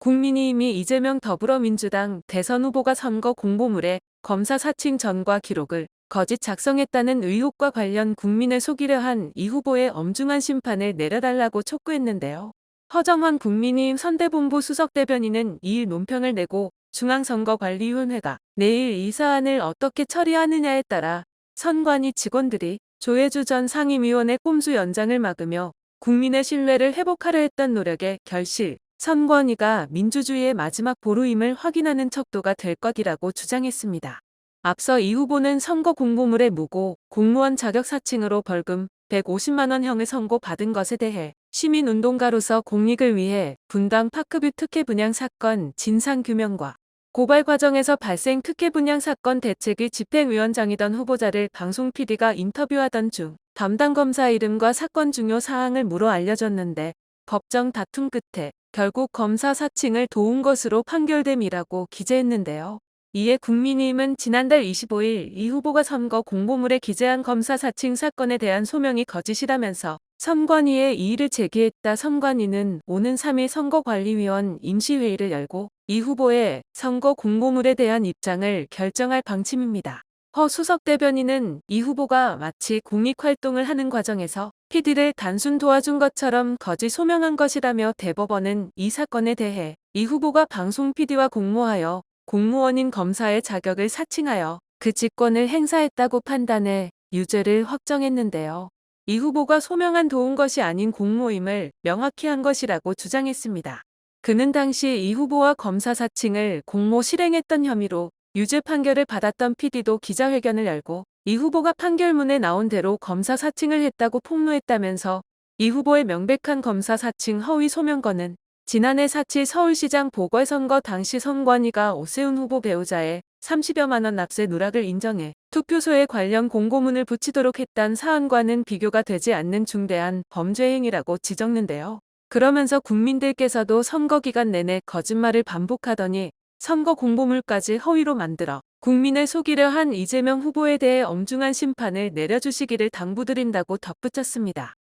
국민의힘이 이재명 더불어민주당 대선 후보가 선거 공보물에 검사 사칭 전과 기록을 거짓 작성했다는 의혹과 관련 국민을 속이려 한 이 후보의 엄중한 심판을 내려달라고 촉구했는데요. 허정환 국민의힘 선대본부 수석대변인은 2일 논평을 내고 중앙선거관리위원회가 내일 이 사안을 어떻게 처리하느냐에 따라 선관위 직원들이 조혜주 전 상임위원의 꼼수 연장을 막으며 국민의 신뢰를 회복하려 했던 노력의 결실, 선관위가 민주주의의 마지막 보루임을 확인하는 척도가 될 것이라고 주장했습니다. 앞서 이 후보는 선거 공보물의 무고, 공무원 자격 사칭으로 벌금 150만 원형을 선고받은 것에 대해 시민운동가로서 공익을 위해 분당 파크뷰 특혜 분양 사건 진상규명과 고발 과정에서 발생 특혜 분양 사건 대책위 집행위원장이던 후보자를 방송 PD가 인터뷰하던 중 담당 검사 이름과 사건 중요 사항을 물어 알려줬는데 법정 다툼 끝에 결국 검사 사칭을 도운 것으로 판결됨이라고 기재했는데요. 이에 국민의힘은 지난달 25일 이 후보가 선거 공보물에 기재한 검사 사칭 사건에 대한 소명이 거짓이라면서 선관위에 이의를 제기했다. 선관위는 오는 3일 선거관리위원 임시회의를 열고 이 후보의 선거 공보물에 대한 입장을 결정할 방침입니다. 허 수석 대변인은 이 후보가 마치 공익활동을 하는 과정에서 PD를 단순 도와준 것처럼 거짓 소명한 것이라며 대법원은 이 사건에 대해 이 후보가 방송 PD와 공모하여 공무원인 검사의 자격을 사칭하여 그 직권을 행사했다고 판단해 유죄를 확정했는데요. 이 후보가 소명한 도운 것이 아닌 공모임을 명확히 한 것이라고 주장했습니다. 그는 당시 이 후보와 검사 사칭을 공모 실행했던 혐의로 유죄 판결을 받았던 PD도 기자회견을 열고 이 후보가 판결문에 나온 대로 검사 사칭을 했다고 폭로했다면서 이 후보의 명백한 검사 사칭 허위 소명건은 지난해 4.7 서울시장 보궐선거 당시 선관위가 오세훈 후보 배우자의 30여만 원 납세 누락을 인정해 투표소에 관련 공고문을 붙이도록 했던 사안과는 비교가 되지 않는 중대한 범죄 행위라고 지적는데요. 그러면서 국민들께서도 선거 기간 내내 거짓말을 반복하더니 선거 공보물까지 허위로 만들어 국민을 속이려 한 이재명 후보에 대해 엄중한 심판을 내려주시기를 당부드린다고 덧붙였습니다.